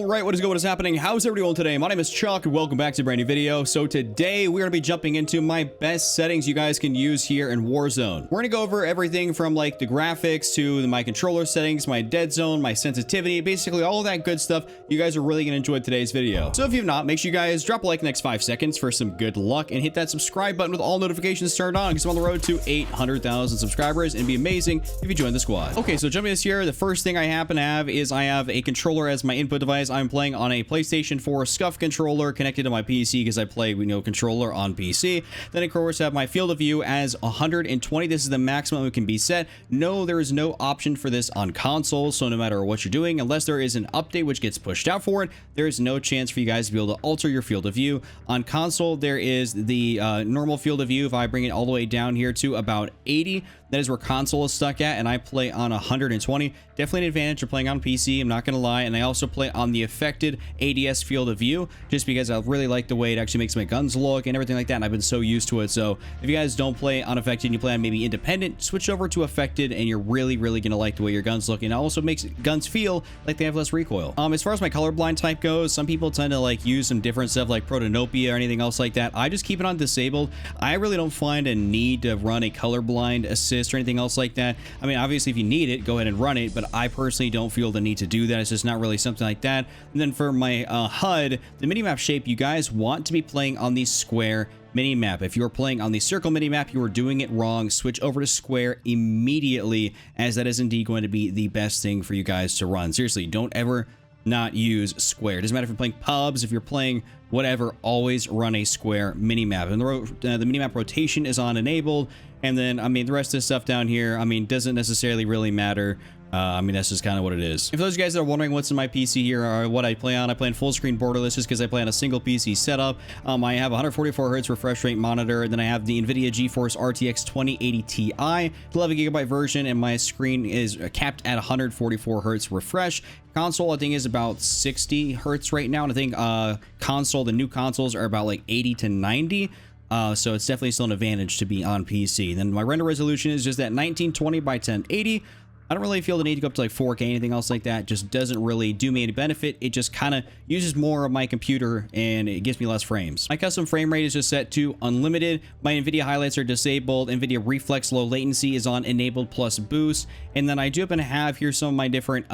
Alright, what is going on? What is happening? How's everyone today? My name is Chuck and welcome back to a brand new video. So today we're going to be jumping into my best settings you guys can use here in Warzone. We're going to go over everything from like the graphics to my controller settings, my dead zone, my sensitivity, basically all of that good stuff. You guys are really going to enjoy today's video. So if you've not, make sure you guys drop a like in the next 5 seconds for some good luck and hit that subscribe button with all notifications turned on because I'm on the road to 800,000 subscribers and it'd be amazing if you join the squad. Okay, so jumping this here, the first thing I happen to have is I have a controller as my input device. I'm playing on a PlayStation 4 SCUF controller connected to my PC because I play controller on PC. Then of course I have my field of view as 120. This is the maximum it can be set. No, there is no option for this on console, so no matter what you're doing, unless there is an update which gets pushed out for it, there is no chance for you guys to be able to alter your field of view. On console, there is the normal field of view. If I bring it all the way down here to about 80, that is where console is stuck at, and I play on 120. Definitely an advantage of playing on PC, I'm not gonna lie. And I also play on the affected ADS field of view just because I really like the way it actually makes my guns look and everything like that, and I've been so used to it. So if you guys don't play unaffected and you play on maybe independent, switch over to affected and you're really gonna like the way your guns look, and it also makes guns feel like they have less recoil. As far as my colorblind type goes, some people tend to like use some different stuff like protanopia or anything else like that. I just keep it on disabled. I really don't find a need to run a colorblind assist or anything else like that. I mean, obviously if you need it, go ahead and run it, but I personally don't feel the need to do that. It's just not really something like that. And then for my HUD, the minimap shape, you guys want to be playing on the square minimap. If you're playing on the circle minimap, you are doing it wrong. Switch over to square immediately, as that is indeed going to be the best thing for you guys to run. Seriously, don't ever not use square. It doesn't matter if you're playing pubs, if you're playing whatever, always run a square minimap. And the minimap rotation is on enabled. And then, I mean, the rest of the stuff down here, I mean, doesn't necessarily really matter. I mean, that's just kind of what it is. If those of you guys that are wondering what's in my PC here or what I play on full screen borderless just because I play on a single PC setup. I have 144 hertz refresh rate monitor, and then I have the NVIDIA GeForce RTX 2080 Ti, 11GB version, and my screen is capped at 144 hertz refresh. Console, I think, is about 60 hertz right now, and I think the new consoles are about like 80 to 90. So it's definitely still an advantage to be on PC. Then my render resolution is just at 1920 by 1080. I don't really feel the need to go up to like 4K, anything else like that. Just doesn't really do me any benefit. It just kind of uses more of my computer and it gives me less frames. My custom frame rate is just set to unlimited. My NVIDIA highlights are disabled. NVIDIA reflex low latency is on enabled plus boost. And then I do happen to have here some of my different,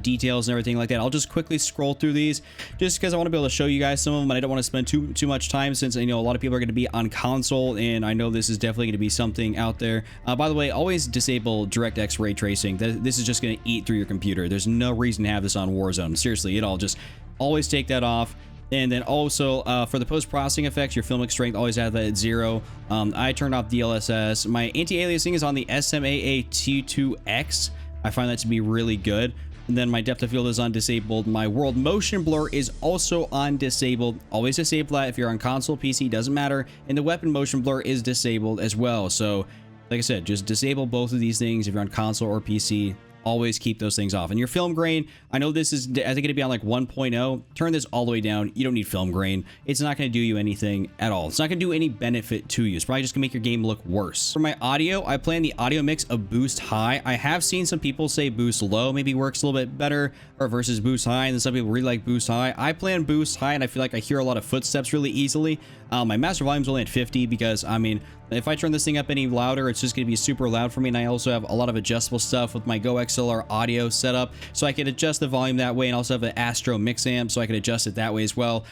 details and everything like that. I'll just quickly scroll through these just because I want to be able to show you guys some of them. And I don't want to spend too much time since, a lot of people are going to be on console. And I know this is definitely going to be something out there. By the way, always disable DirectX ray tracing. This is just going to eat through your computer. There's no reason to have this on Warzone. Seriously, just always take that off. And then also for the post-processing effects, your filmic strength, always have that at 0. I turned off DLSS. My anti-aliasing is on the SMAA T2X. I find that to be really good. And then my depth of field is on disabled. My world motion blur is also on disabled. Always disable that if you're on console, PC, doesn't matter. And the weapon motion blur is disabled as well. So like I said, just disable both of these things if you're on console or PC. Always keep those things off. And your film grain, I know this is, I think it'd be on like 1.0. Turn this all the way down. You don't need film grain. It's not going to do you anything at all. It's not going to do any benefit to you. It's probably just going to make your game look worse. For my audio, I play in the audio mix of boost high. I have seen some people say boost low maybe works a little bit better or versus boost high, and then some people really like boost high. I play on boost high, and I feel like I hear a lot of footsteps really easily. My master volume's only at 50 because, I mean, if I turn this thing up any louder, it's just going to be super loud for me. And I also have a lot of adjustable stuff with my Go XLR audio setup, so I can adjust the volume that way, and also have an Astro mix amp, so I can adjust it that way as well.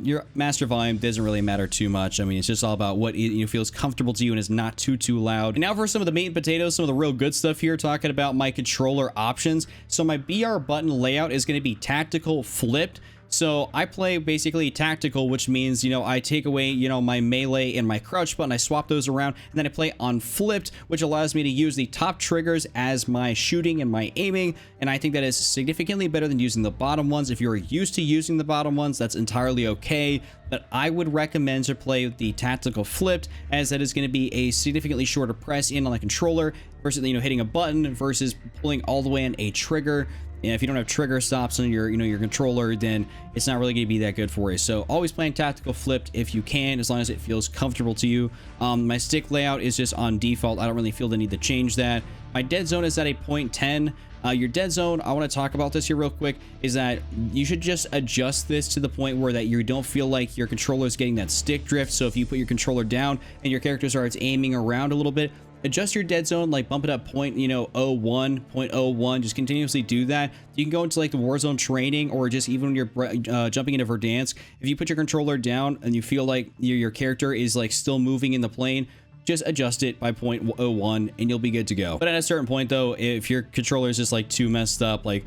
Your master volume doesn't really matter too much. I mean, it's just all about what feels comfortable to you and is not too loud. And now for some of the meat and potatoes, some of the real good stuff here, talking about my controller options. So my BR button layout is going to be tactical flipped. So I play basically tactical, which means, I take away, my melee and my crouch button, I swap those around, and then I play on flipped, which allows me to use the top triggers as my shooting and my aiming. And I think that is significantly better than using the bottom ones. If you're used to using the bottom ones, that's entirely okay. But I would recommend to play with the tactical flipped, as that is going to be a significantly shorter press in on the controller versus, hitting a button versus pulling all the way in a trigger. And if you don't have trigger stops on your controller, then it's not really going to be that good for you. So always playing tactical flipped if you can, as long as it feels comfortable to you. My stick layout is just on default. I don't really feel the need to change that. My dead zone is at a 0.10. Your dead zone, I want to talk about this here real quick, is that you should just adjust this to the point where that you don't feel like your controller is getting that stick drift. So if you put your controller down and your character starts aiming around a little bit, adjust your dead zone, like bump it up 0.01, just continuously do that. You can go into like the Warzone training, or just even when you're jumping into Verdansk, if you put your controller down and you feel like your character is like still moving in the plane, just adjust it by 0.01 and you'll be good to go. But at a certain point though, if your controller is just like too messed up, like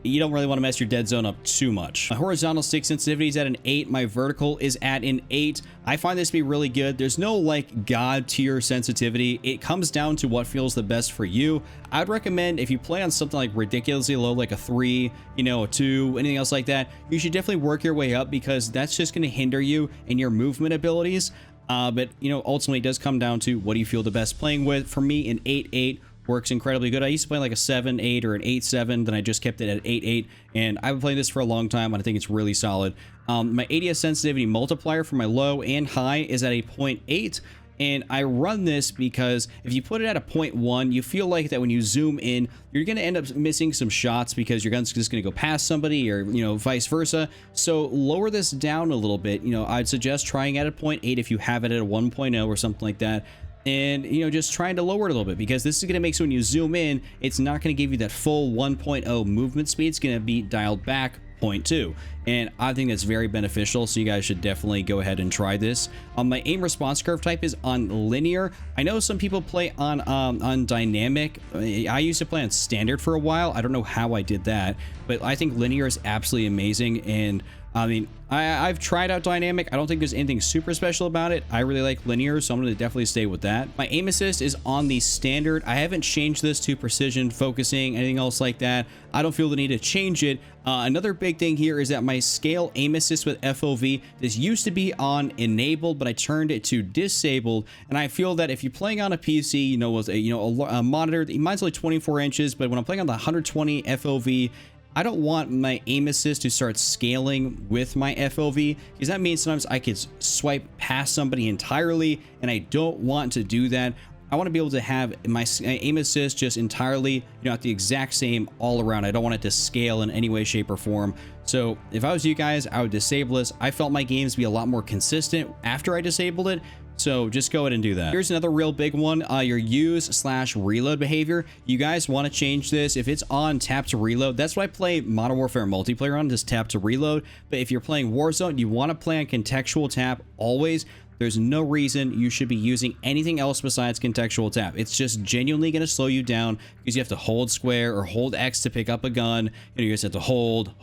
you don't really want to mess your dead zone up too much. My horizontal stick sensitivity is at an 8. My vertical is at an 8. I find this to be really good. There's no like god tier sensitivity. It comes down to what feels the best for you. I'd recommend if you play on something like ridiculously low, like a 3, you know, a 2, anything else like that, you should definitely work your way up, because that's just going to hinder you in your movement abilities. But you know, ultimately it does come down to what do you feel the best playing with. For me, an 8-8 works incredibly good. I used to play like a 7-8 or an 8-7, then I just kept it at 8-8, and I've been playing this for a long time, and I think it's really solid. My ADS sensitivity multiplier for my low and high is at a 0.8, and I run this because if you put it at a 0.1, you feel like that when you zoom in, you're going to end up missing some shots because your gun's just going to go past somebody, or, you know, vice versa. So lower this down a little bit. You know, I'd suggest trying at a 0.8 if you have it at a 1.0 or something like that. And, you know, just trying to lower it a little bit, because this is going to make so when you zoom in, it's not going to give you that full 1.0 movement speed. It's going to be dialed back 0.2, and I think that's very beneficial, so you guys should definitely go ahead and try this. My aim response curve type is on linear. I know some people play on dynamic. I used to play on standard for a while. I don't know how I did that, but I think linear is absolutely amazing. And I mean, I've tried out dynamic. I don't think there's anything super special about it. I really like linear, so I'm going to definitely stay with that. My aim assist is on the standard. I haven't changed this to precision, focusing, anything else like that. I don't feel the need to change it. Another big thing here is that my scale aim assist with FOV, this used to be on enabled, but I turned it to disabled. And I feel that if you're playing on a PC, you know, with a monitor, mine's only 24 inches, but when I'm playing on the 120 FOV, I don't want my aim assist to start scaling with my FOV, because that means sometimes I could swipe past somebody entirely, and I don't want to do that. I want to be able to have my aim assist just entirely, you know, at the exact same all around. I don't want it to scale in any way, shape, or form. So if I was you guys, I would disable this. I felt my games be a lot more consistent after I disabled it. So just go ahead and do that. Here's another real big one, your use/reload behavior. You guys want to change this. If it's on tap to reload, that's what I play Modern Warfare multiplayer on, just tap to reload. But if you're playing Warzone, you want to play on contextual tap always. There's no reason you should be using anything else besides contextual tap. It's just genuinely going to slow you down, because you have to hold square or hold X to pick up a gun. You just have to hold.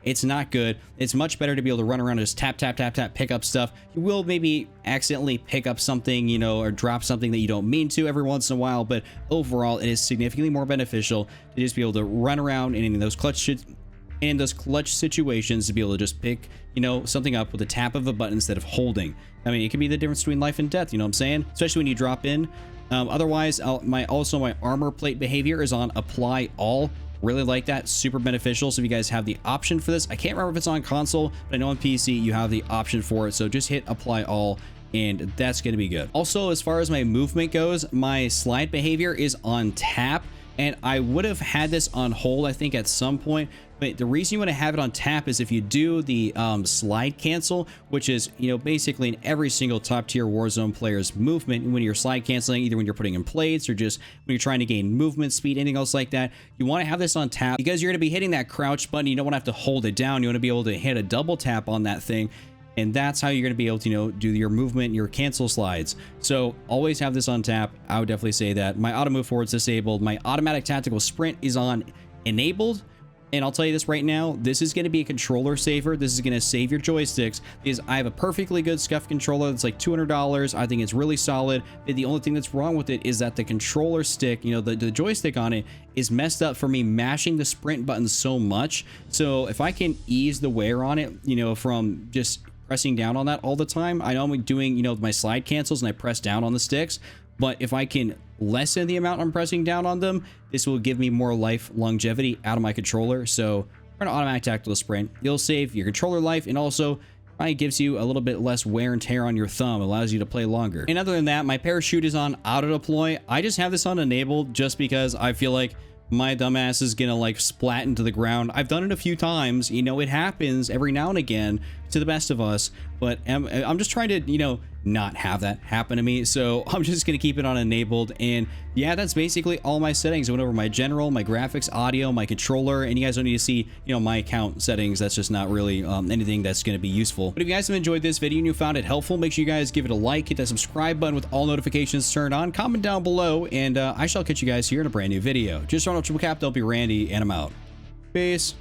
It's not good. It's much better to be able to run around and just tap, pick up stuff. You will maybe accidentally pick up something, you know, or drop something that you don't mean to every once in a while, but overall it is significantly more beneficial to just be able to run around and in those clutch situations to be able to just pick, you know, something up with a tap of a button instead of holding. I mean, it can be the difference between life and death, you know what I'm saying? Especially when you drop in. Otherwise, my armor plate behavior is on apply all. Really like that, super beneficial. So if you guys have the option for this, I can't remember if it's on console, but I know on PC you have the option for it. So just hit apply all, and that's going to be good. Also, as far as my movement goes, my slide behavior is on tap. And I would have had this on hold, I think, at some point. But the reason you want to have it on tap is if you do the slide cancel, which is, you know, basically in every single top tier Warzone player's movement, when you're slide canceling, either when you're putting in plates or just when you're trying to gain movement speed, anything else like that, you want to have this on tap, because you're going to be hitting that crouch button. You don't want to have to hold it down. You want to be able to hit a double tap on that thing. And that's how you're going to be able to, you know, do your movement, your cancel slides. So always have this on tap. I would definitely say that. My auto move forward is disabled. My automatic tactical sprint is on enabled. And I'll tell you this right now, this is going to be a controller saver. This is going to save your joysticks, because I have a perfectly good SCUF controller that's like $200. I think it's really solid. The only thing that's wrong with it is that the controller stick, you know, the joystick on it is messed up for me mashing the sprint button so much. So if I can ease the wear on it, you know, from just pressing down on that all the time. I know I'm doing, you know, my slide cancels and I press down on the sticks, but if I can lessen the amount I'm pressing down on them, this will give me more life longevity out of my controller. So for an automatic tactical sprint, you'll save your controller life, and also it gives you a little bit less wear and tear on your thumb, allows you to play longer. And other than that, my parachute is on auto deploy. I just have this on enabled just because I feel like my dumbass is gonna like splat into the ground. I've done it a few times, you know, it happens every now and again to the best of us, but I'm just trying to, you know, not have that happen to me. So I'm just gonna keep it on enabled. And yeah, that's basically all my settings. I went over my general, my graphics, audio, my controller, and you guys don't need to see, you know, my account settings. That's just not really anything that's gonna be useful. But if you guys have enjoyed this video and you found it helpful, make sure you guys give it a like, hit that subscribe button with all notifications turned on, comment down below, and I shall catch you guys here in a brand new video. Just run up Triple Cap, don't be Randy, and I'm out. Peace.